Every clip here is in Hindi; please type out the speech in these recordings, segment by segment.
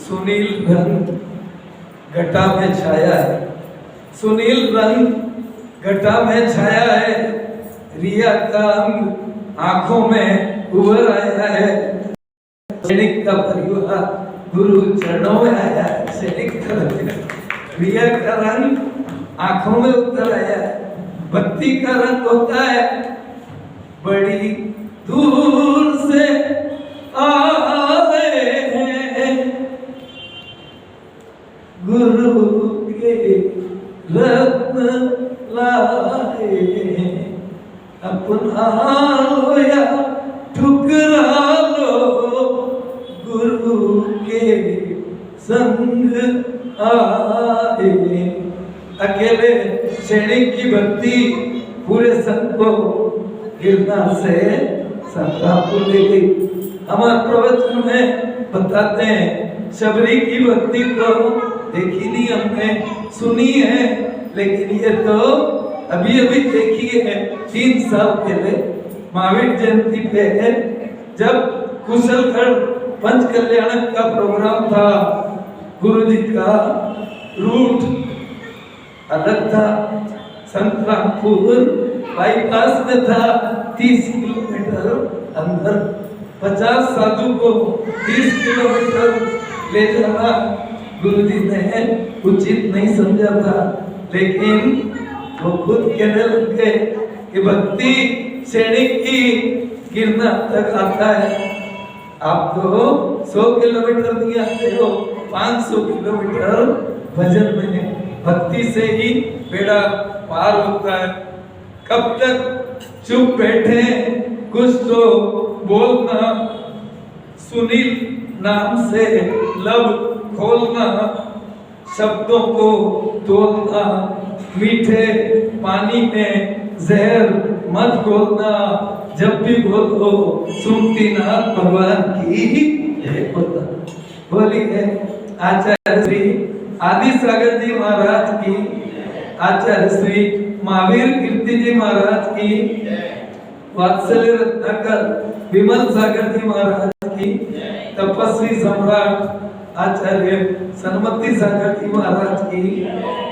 सुनील रंग घटा में छाया है, सुनील रंग घटा में छाया है, रिया का अंग आंखों में उभर आया है। सैनिक का परिवार गुरु चरणों में आया है। सैनिक का रिया का रंग आंखों में उतर आया है। भक्ति का रंग होता है बड़ी दूर से आए हैं गुरु के रत्न लाए, अपना लो या ठुकरा लो गुरु के संग आए। अकेले सैनिक की भक्ति पूरे संग को गिरना से संतापुर ले गई। हमारे प्रवचन में बताते हैं शबरी की भक्ति तो देखी नहीं हमने, सुनी है, लेकिन ये तो अभी अभी देखी है 3 साल पहले महावीर जयंती पे है, जब कुशलगढ़ पंच कल्याण का प्रोग्राम था। गुरुजी का रूट अलग था, संतरामपुर बाईपास में था, 30 किलोमीटर अंदर 50 साधु को 30 किलोमीटर ले जाना गुरुजी ने उचित नहीं समझा था, लेकिन वो खुद कहने लग गए कि भक्ति सैनिक की गिरना तक आता है। आप तो 100 किलोमीटर नहीं आते हो, 500 किलोमीटर भजन में भक्ति से ही बेड़ा पार होता है। कब तक चुप बैठे, कुछ तो बोलना, सुनील नाम से लब खोलना, शब्दों को तोलना, मीठे पानी में जहर मत घोलना, जब भी बोलो सुनती नाथ भगवान की जय बोलना। बोलिए आचार्य श्री आदि सागर जी महाराज की, आचार्य श्री महावीर कीर्ति जी महाराज की, वात्सल्य रत्नाकर विमल सागर जी महाराज की, तपस्वी सम्राट आचार्य सन्मति सागर जी महाराज की,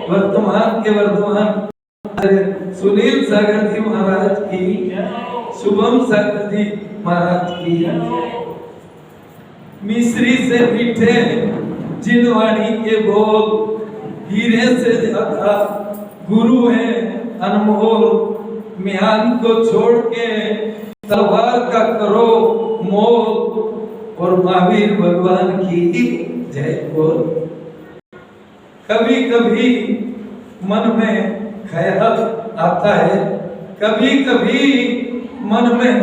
वर्तमान के वर्तमान सुनील सागर जी महाराज की, शुभम सागर जी महाराज की। मिश्री से मीठे जिनवाणी के बोल, हीरे से ज्यादा गुरु है अनमोल, म्यान को छोड़ के तलवार का करो मोल, और महावीर भगवान की जय बोल। कभी कभी मन में ख्याल आता है, कभी कभी मन में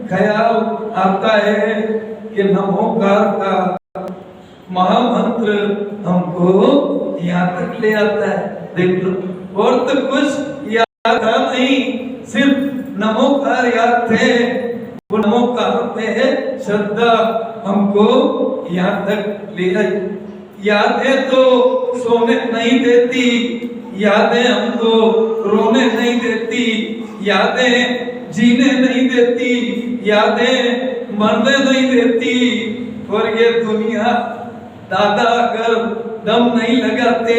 ख्याल आता है कि नमोकार का महामंत्र हमको यहाँ तक ले आता है। देख लो, और तो कुछ याद था नहीं, सिर्फ नमोकार याद थे। वो नमोकार पे श्रद्धा हमको यहाँ तक ले आई। यादें तो सोने नहीं देती, यादें हमको रोने नहीं देती, यादें जीने नहीं देती, यादें मरने नहीं देती। और ये दुनिया दादा अगर दम नहीं लगाते,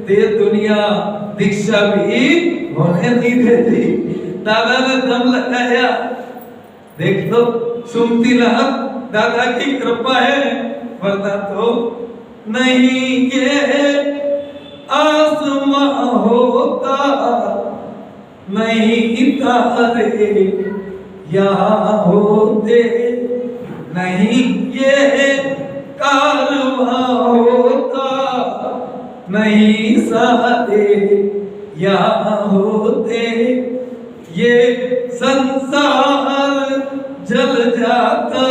ये दुनिया दीक्षा भी होने नहीं देती। दादा ने दम लगाया, देख लो सुनती नाथ दादा की कृपा है, वरना तो नहीं ये आसमां होता, नहीं तारे यहाँ होते, नहीं ये कारवां होता, नहीं सारे यहाँ होते, ये संसार जल जाता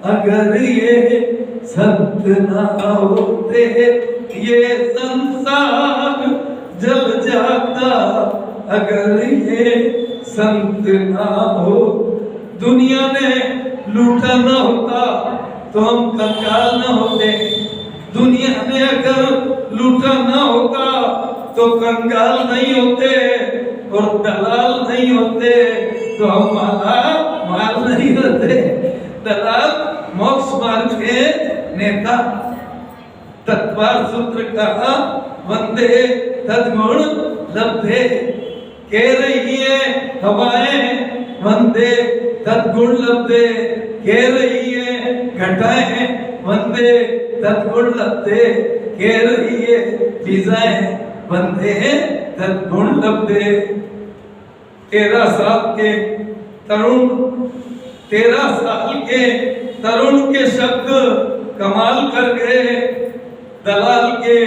अगर ये संत ना होते, ये संसार जल जाता अगर ये संत ना हो। दुनिया ने लूटा ना होता तो हम कंगाल ना होते, दुनिया ने अगर लूटा ना होता तो कंगाल नहीं होते, और दलाल नहीं होते तो हम माल नहीं होते। दलाल मोक्ष मार्ग के नेता, तत्वार सूत्र का वंदे तद्गुण लब्धे। कह रही है हवाएं वंदे तद्गुण लब्धे, कह रही है घटाएं वंदे तद्गुण लब्धे, कह रही है फिजाएं वंदे तद्गुण लब्धे। 13 साल के तरुण 13 साल के तरुण के शब्द कमाल कर गए। दलाल के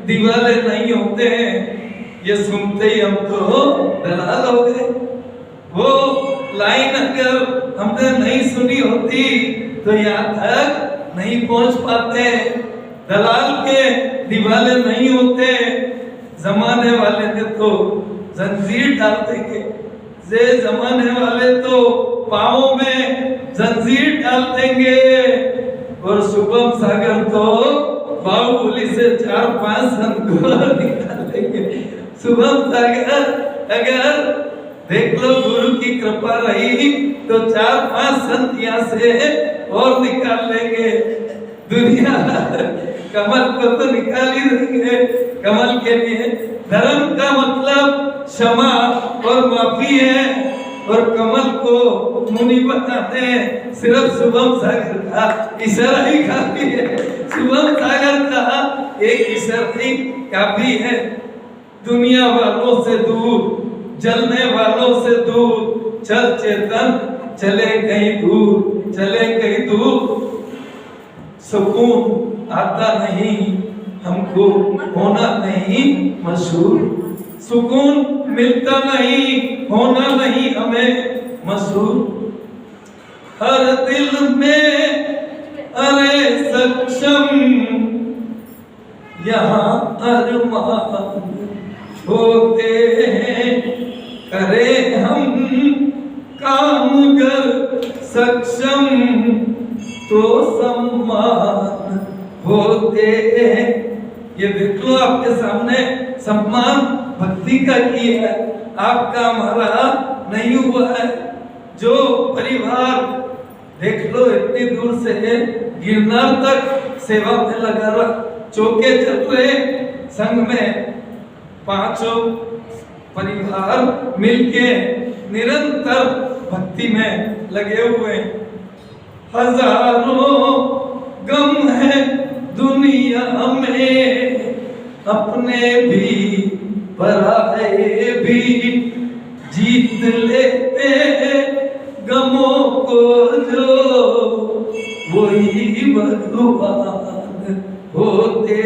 दीवाले नहीं होते हैं, ये सुनते ही हम तो दलाल हो गए। वो लाइन अगर हमने नहीं सुनी होती तो यहाँ तक नहीं पहुंच पाते। दलाल के दीवाले नहीं होते, जमाने वाले ने तो जंजीर डाल देंगे। जे जमाने वाले तो पाँवों में जंजीर डाल देंगे, और शुभम सागर तो बाहुबली से 4-5 संग निकाल देंगे। शुभम सागर अगर देख लो गुरु की कृपा रही तो 4-5 संत यहाँ से और निकाल लेंगे। दुनिया कमल को तो निकाल ही देंगे। कमल के लिए धर्म का मतलब क्षमा और माफी है, और कमल को मुनि बताते हैं। सिर्फ शुभम सागर का इशारा ही काफी है। शुभम सागर का एक इशारा ही काफी है। दुनिया वालों से दूर, जलने वालों से दूर, चल चेतन चले कहीं दूर, चले कहीं दूर। सुकून आता नहीं हमको, होना नहीं मशहूर। सुकून मिलता नहीं, होना नहीं हमें मशहूर। हर दिल में अरे सक्षम यहाँ अरमान होते हैं, करे हम काम कर सक्षम तो सम्मान होते हैं। ये देख लो आपके सामने सम्मान भक्ति का किया है, आपका हमारा नहीं हुआ है। जो परिवार देख लो इतनी दूर से गिरनार तक सेवा में लगा रहा, चौके चल रहे संघ में 5 परिवार मिलके निरंतर भक्ति में लगे हुए। हजारों गम है दुनिया में, अपने भी पराए भी, जीत लेते गमों को जो वही भगवान होते।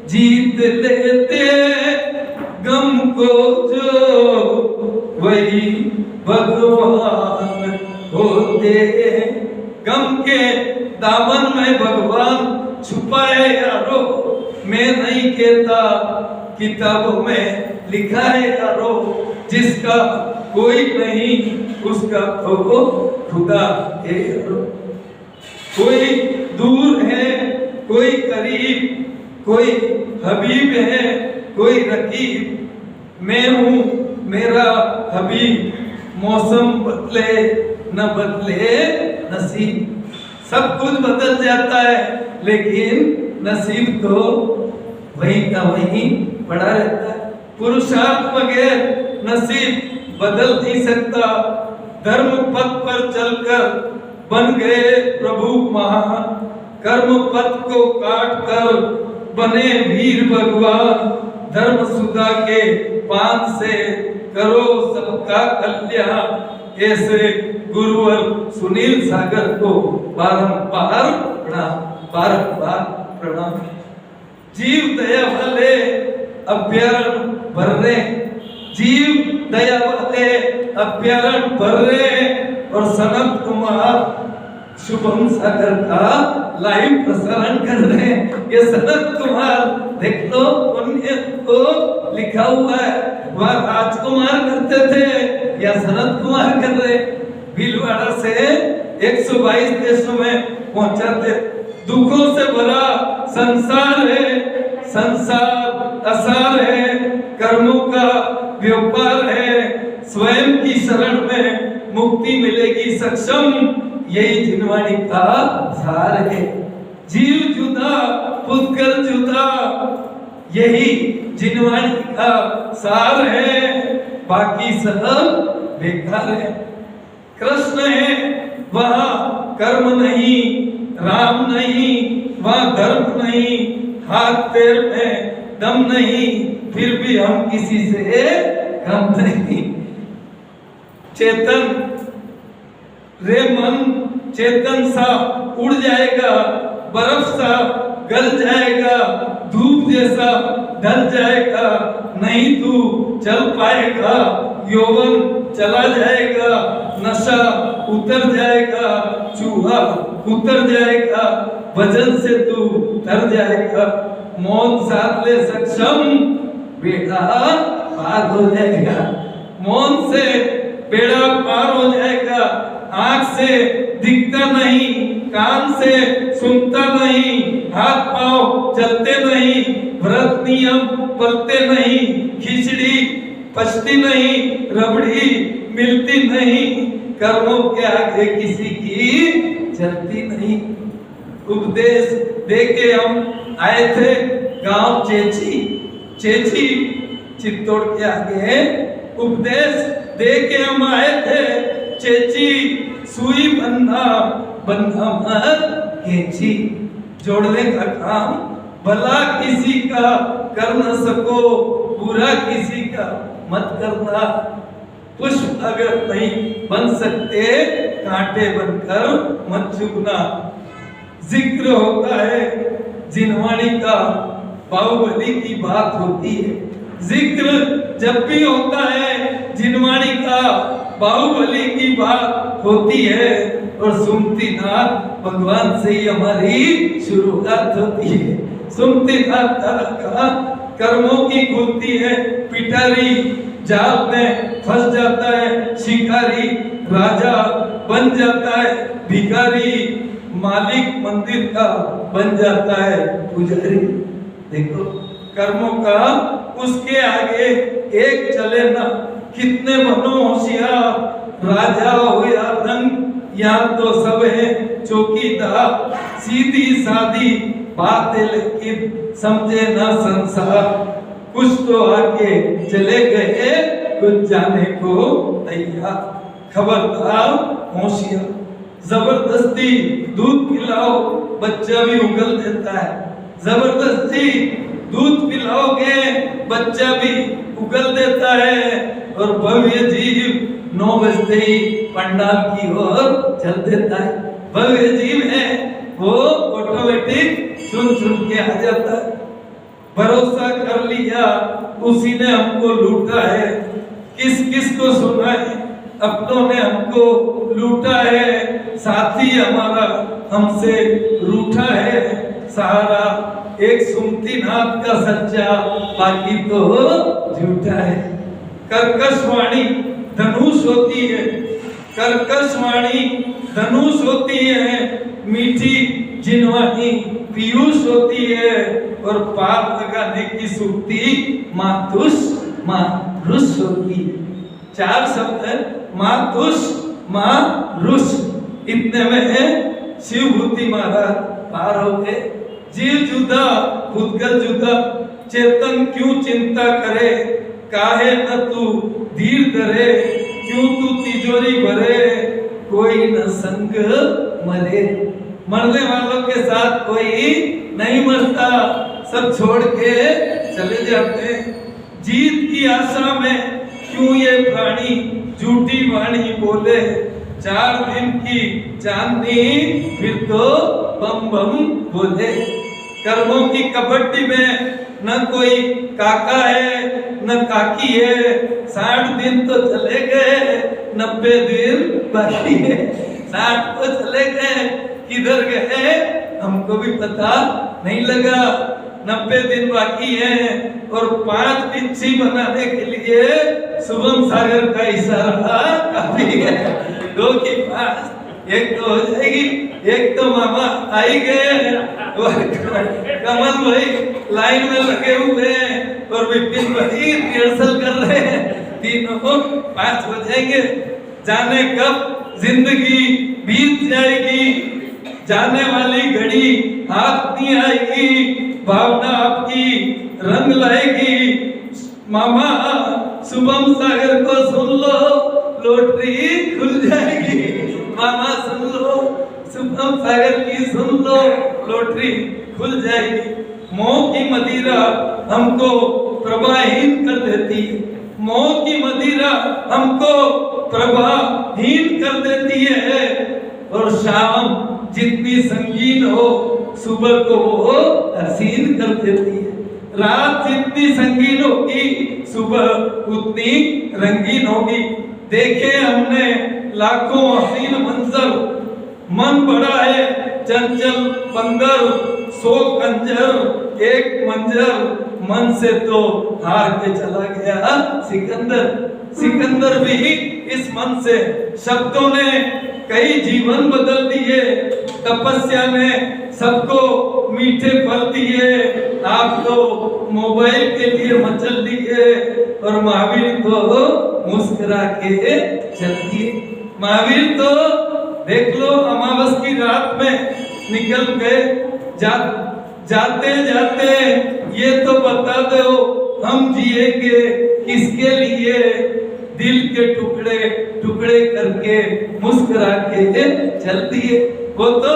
जीत लेते गम को जो वही भगवान होते। गम के दामन में भगवान छुपाए यारो, मैं नहीं कहता किताबों में लिखा है यारो। जिसका कोई नहीं उसका तो खुदा है यारो। कोई दूर है कोई करीब, कोई हबीब है कोई रकीब। मैं हूँ मेरा हबीब, मौसम बदले न बदले नसीब। सब कुछ बदल जाता है लेकिन नसीब तो वहीं का वहीं पड़ा रहता है। पुरुषार्थ बगैर नसीब बदल नहीं सकता। धर्म पथ पर चलकर बन गए प्रभु महान, कर्म पथ को काट कर बने वीर भगवान। धर्म सुधा के पान से करो सबका कल्याण। ऐसे गुरुवर सुनील सागर को बारंबार बारंबार प्रणाम। जीव दया वाले अभ्यारण भर रहे, जीव दया वाले अभ्यारण भर रहे। और सनत कुमार शुभम सागर का लाइव प्रसारण कर रहे हैं। ये सनत कुमार देख लो, पुण्य को लिखा हुआ है। वह राजकुमार करते थे या सनत कुमार कर रहे। भीलवाड़ा से 122 देशों में पहुंचाते। दुखों से भरा संसार है, संसार असार है, कर्मों का व्यापार है। स्वयं की शरण में मुक्ति मिलेगी सक्षम, यही जिनवाणी का सार है। जीव जुदा पुद्गल जुदा, यही जिनवाणी का सार है, बाकी सब बेकार है। कृष्ण है वहाँ कर्म नहीं, राम नहीं वहाँ धर्म नहीं, हाथ पैर में दम नहीं, फिर भी हम किसी से कम नहीं। चेतन रे मन चेतन सा उड़ जाएगा, बर्फ सा गल जाएगा, धूप जैसा ढल जाएगा, नहीं तू चल पाएगा, यौवन चला जाएगा, नशा उतर जाएगा, चूहा उतर जाएगा, वजन से तू तर जाएगा, मौन साथ ले सक्षम बेड़ा पार हो जाएगा, मौन से बेड़ा पार हो जाएगा, आंख से दिखता नहीं, कान से सुनता नहीं, हाथ पांव चलते नहीं, व्रत नियम पलते नहीं, खिचड़ी पचती नहीं, रबड़ी मिलती नहीं, कर्मों के आगे किसी की चलती नहीं। उपदेश देके हम आए थे गांव चेची, चेची चित्तौड़ के आगे उपदेश देके हम आए थे चेची, सुई बंधा बंधा मत केची, जोड़ने का काम भला किसी का कर न सको, बुरा किसी का मत करना, पुष्प अगर नहीं बन सकते कांटे बनकर मत चुभना। जिक्र होता है जिनवाणी का, बाहुबली की बात होती है, जिक्र जब भी होता है जिनवाणी का, बाहुबली की बात होती है, और सुमति नाथ भगवान से ही हमारी शुरुआत होती है। सुमति नाथ का कर्मों की खुलती है पिटारी, जाल में फंस जाता है शिकारी, राजा बन जाता है भिखारी, मालिक मंदिर का बन जाता है पुजारी। देखो कर्मों का उसके आगे एक चले ना, कितने बनो होशियार, राजा हो या रंग, यहाँ तो सब है चौकीदार, सीधी सादी बात है लेकिन समझे ना संसार, कुछ तो आके चले गए कुछ जाने को तैयार, खबरदार होशियार, जबरदस्ती दूध पिलाओ बच्चा भी उगल देता है, जबरदस्ती दूध पिलाओगे बच्चा भी उगल देता है, और भव्य जीव 9 बजते ही पंडाल की ओर चल देता है। भव्य जीव है वो ऑटोमेटिक सुन सुन के आ जाता है। भरोसा कर लिया उसी ने हमको लूटा है, किस किस को सुना है, अपनों ने हमको लूटा है, साथी हमारा हमसे रूठा है, सहारा एक सुमति नाथ का सच्चा, बाकी तो झूठा है। कर्कश वाणी धनुष होती है, कर्कश वाणी धनुष होती है, मीठी जिनवाणी पीयूष होती है, और पार लगाने की सुक्ति मातुष मारुष होती है। 4 शब्द है, मातुष मारुष, इतने में है शिवभूति महाराज पार हो गए। जीव जुदा पुद्गल जुदा, चेतन क्यों चिंता करे, काहे न तू धीर धरे, क्यों तू तिजोरी भरे, कोई न संग मरे। मरने वालों के साथ कोई नहीं मरता, सब छोड़ के चले जाते। जीत की आशा में क्यों ये प्राणी झूठी वाणी बोले, 4 दिन की चांदनी फिर तो बम बम बोले। कर्मों की कबड्डी में न कोई काका है न काकी है, 60 दिन तो चले गए 90 दिन बाकी है। 60 तो चले गए, किधर गए हमको भी पता नहीं लगा, 90 दिन बाकी है। और 5 पिच्छी बनाने के लिए शुभम सागर का इशारा काफी है। 2 की 5 एक तो हो जाएगी, एक तो मामा आ ही गए, कमल भाई लाइन में लगे हुए हैं, और विपिन भाई रिहर्सल कर रहे हैं। तीनों को 5 हो जाएंगे, जाने कब जिंदगी बीत जाएगी। जाने वाली घड़ी हाथ नहीं आएगी, भावना आपकी रंग लाएगी। मामा शुभम सागर को सुन लो, लॉटरी खुल जाएगी। मामा सुन लो, शुभम सागर की सुन लो, लॉटरी खुल जाएगी। मोह की मदिरा हमको प्रभाहीन कर देती है, मोह की मदिरा हमको प्रभाहीन कर देती है। और शाम जितनी संगीन हो, सुबह को वो हसीन कर देती है। रात जितनी संगीन होगी, सुबह उतनी रंगीन होगी। देखे हमने लाखों हसीन मंजर, मन बड़ा है चंचल बंदर, 100 कंजर एक मंजर, मन से तो हार के चला गया सिकंदर। सिकंदर भी इस मन से, शब्दों ने कई जीवन बदल दिए, तपस्या ने सबको मीठे फल दिए। आप तो मोबाइल के लिए मचल दिए, और महावीर तो मुस्कुरा के चल दिए। महावीर तो देख लो अमावस की रात में निकल गए। जाते जाते ये तो बता दो, हम जिएंगे किसके लिए? दिल के टुकड़े टुकड़े करके मुस्कुरा के चल दिए। वो तो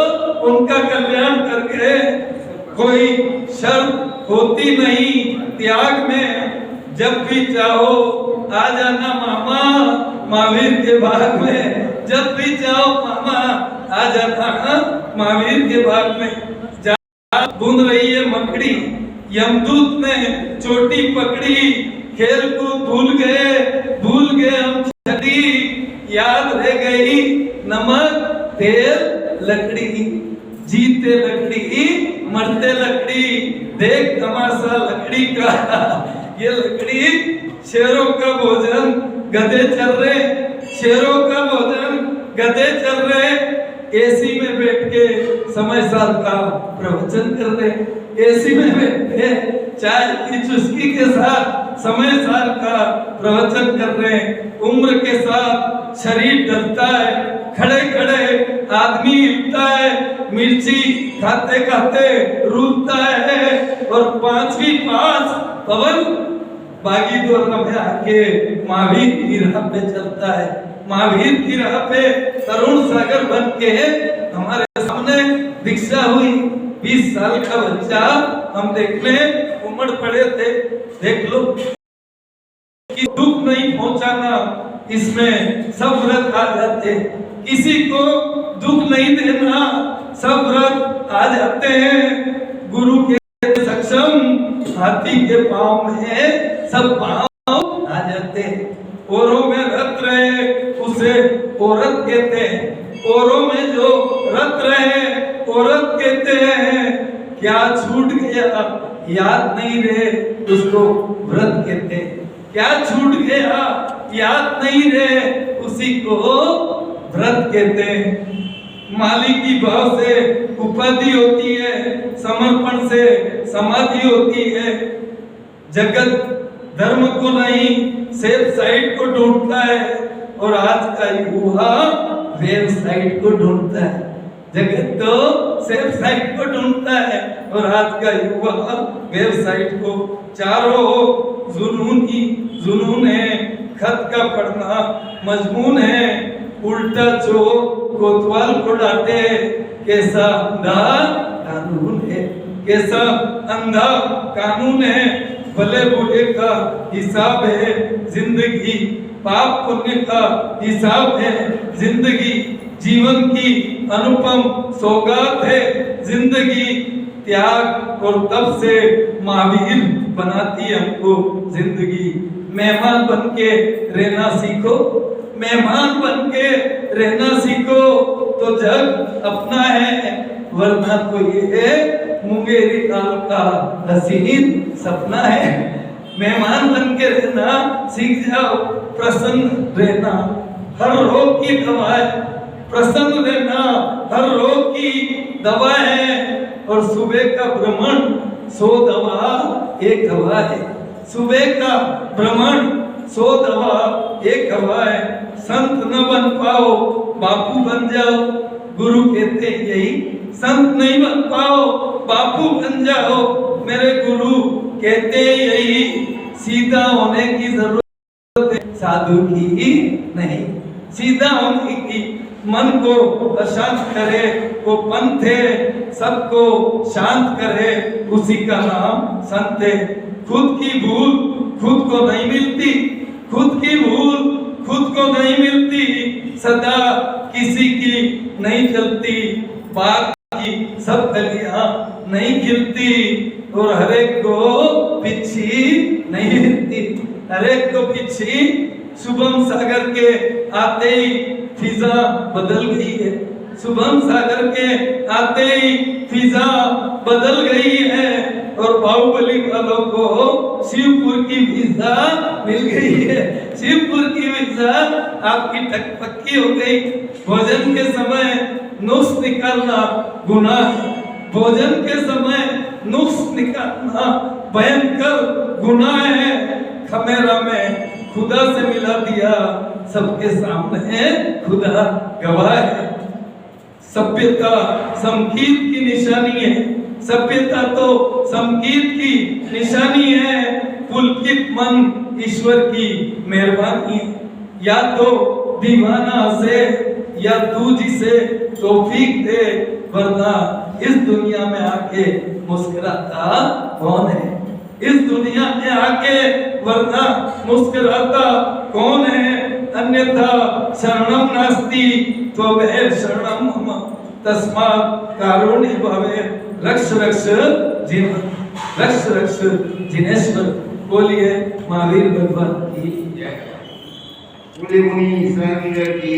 उनका कल्याण करके, कोई शर्त होती नहीं त्याग में। जब भी चाहो आ जाना मामा महावीर के बाग में, जब भी चाहो मामा आ जाना महावीर के बाग में। बुन रही है मकड़ी, यमदूत ने चोटी पकड़ी, खेल को भूल गए हम छड़ी, याद रह गई नमक तेल लकड़ी। जीते लकड़ी मरते लकड़ी, देख तमाशा लकड़ी का। ये लकड़ी शेरों का भोजन गधे चल रहे, शेरों का भोजन गधे चल रहे। एसी में बैठ के समय साल का प्रवचन कर रहे, एसी में बैठ के चाय की चुस्की के साथ समय साल का प्रवचन कर रहे। उम्र के साथ शरीर डरता है, खड़े खड़े आदमी हिलता है, मिर्ची खाते खाते रूठता है। और 5वीं पास पवन बागी द्वारा में आके महावीर की राह पे चलता है। महावीर की राह पे तरुण सागर बन के हमारे सामने दीक्षा हुई। 20 साल का बच्चा हम देखने उमड़ पड़े थे। देख लो कि दुख नहीं पहुंचाना, इसमें सब व्रत आ जाते। किसी को दुख नहीं देना, सब व्रत आ जाते हैं। गुरु के सक्षम हाथी के पांव में सब पांव आ जाते हैं। औरों में रत रहे उसे औरत कहते हैं, औरों में जो रत रहे औरत कहते हैं। क्या छूट गया याद नहीं रहे उसको व्रत कहते हैं, क्या छूट गया याद नहीं रहे उसी को व्रत कहते हैं। माली की भाव से उपाधि होती है, समर्पण से समाधि होती है। जगत धर्म को नहीं सेफ साइड को ढूंढता है, और आज का युवा वेबसाइट को ढूंढता है। जगत तो सेफ साइड को ढूंढता है, और आज का युवा वेबसाइट को। चारों जुनून ही जुनून है, खत का पढ़ना मजमून है। उल्टा चोर कोतवाल को डांटे, कैसा अंधा कानून है, कैसा अंधा कानून है। भले बुरे का हिसाब है जिंदगी, पाप पुण्य का हिसाब है जिंदगी। जीवन की अनुपम सौगात है जिंदगी। त्याग और तप से महावीर बनाती हमको जिंदगी। मेहमान बन के रहना सीखो, मेहमान बन के रहना सीखो, तो जग अपना है, वरना तो ये मुंगेरी काल का हसीन सपना है। मेहमान बन के रहना सीख जाओ, प्रसन्न रहना हर रोग की दवा है, प्रसन्न रहना हर रोग की दवा है। और सुबह का भ्रमण 100 दवा एक हवा है, सुबह का भ्रमण 100 दवा एक हवा है। संत न बन पाओ बापू बन जाओ, गुरु कहते यही, संत नहीं बन पाओ बापू बन जाओ मेरे गुरु कहते यही, सीधा होने की जरूरत है साधु की नहीं, सीधा होने की, मन को अशांत करे वो पंथ है, सबको शांत करे उसी का नाम संत है। खुद की भूल खुद को नहीं मिलती, खुद की भूल खुद को नहीं मिलती, सदा किसी की नहीं चलती, बाग की सब कलियां नहीं खिलती, और हर एक को पिछी नहीं हिलती, हर एक को पिछी। शुभम सागर के आते ही फिजा बदल गई है, शुभम सागर के आते ही फिजा बदल गई है, और बाहुबली वालों को शिवपुर की वीजा मिल गई है, शिवपुर की वीजा आपकी टक पक्की हो गई। भोजन के समय नुक्स निकालना गुनाह है, भोजन के समय नुक्स निकालना भयंकर गुनाह है। खमेरा में खुदा से मिला दिया, सबके सामने खुदा गवाह है। सभ्यता संगीत की निशानी है, सभ्यता तो संगीत की निशानी है, पुलकित मन ईश्वर की मेहरबानी, या तो दीवाना से या तू जिसे तौफीक दे, वरना इस दुनिया में आके मुस्कुराता कौन है, इस दुनिया में आके वरना मुस्कुराता कौन है। अन्यथा शरणम नास्ति त्वमेव शरणम मम, तस्मात् कारुण्य भवे रक्ष रक्ष जिन, रक्ष रक्ष जिनेश्वर। बोलिए महावीर भगवान की जय। बोले मुनि संग की